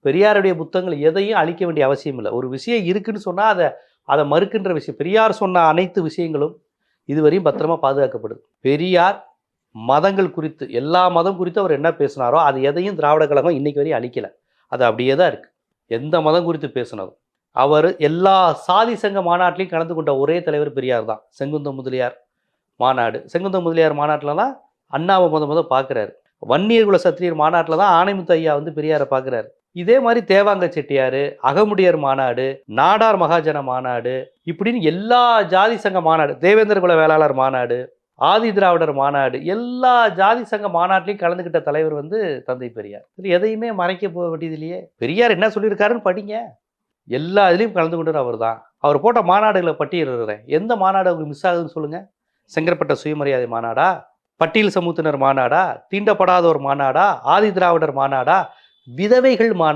பெரியாருடைய புத்தகங்கள் எதையும் அழிக்க வேண்டிய அவசியம் இல்லை. ஒரு விஷயம் இருக்குன்னு சொன்னா அதை மறுக்கின்ற விஷயம். பெரியார் சொன்ன அனைத்து விஷயங்களும் இதுவரையும் பத்திரமா பாதுகாக்கப்படுது. பெரியார் மதங்கள் குறித்து எல்லா மதம் குறித்து அவர் என்ன பேசினாரோ அது எதையும் திராவிட கழகம் இன்னைக்கு வரையும் அழிக்கல. அது அப்படியே தான் இருக்கு. எந்த மதம் குறித்து பேசினதும் அவர் எல்லா சாதி சங்க மாநாட்டிலையும் கலந்து கொண்ட ஒரே தலைவர் பெரியார் தான். செங்குந்த முதலியார் மாநாடு, செங்குந்த முதலியார் மாநாட்டில் தான் அண்ணாவை முத பார்க்குறாரு. வன்னியர் குல சத்திரியர் மாநாட்டில் தான் ஆணைமுத்து ஐயா வந்து பெரியாரை பார்க்குறாரு. இதே மாதிரி தேவாங்க செட்டியார், அகமுடையர் மாநாடு, நாடார் மகாஜன மாநாடு, இப்படின்னு எல்லா ஜாதி சங்க மாநாடு, தேவேந்திர குல வேளாளர் மாநாடு, ஆதி திராவிடர் மாநாடு, எல்லா ஜாதி சங்க மாநாட்டிலையும் கலந்துக்கிட்ட தலைவர் வந்து தந்தை பெரியார். இது எதையுமே மறைக்க போக வேண்டியது இல்லையே. பெரியார் என்ன சொல்லியிருக்காருன்னு படிங்க. எல்லா இதுலேயும் கலந்து கொண்டவர் அவர் தான். அவர் போட்ட மாநாடுகளை பட்டியலிடுறேன். எந்த மாநாடு அவருக்கு மிஸ் ஆகுதுன்னு சொல்லுங்கள். செங்கற்பட்ட சுயமரியாதை மாநாடா, பட்டியல் சமூகத்தினர் மாநாடா, தீண்டப்படாதோர் மாநாடா, ஆதி திராவிடர் மாநாடா, விதவைகள் மாநாடு.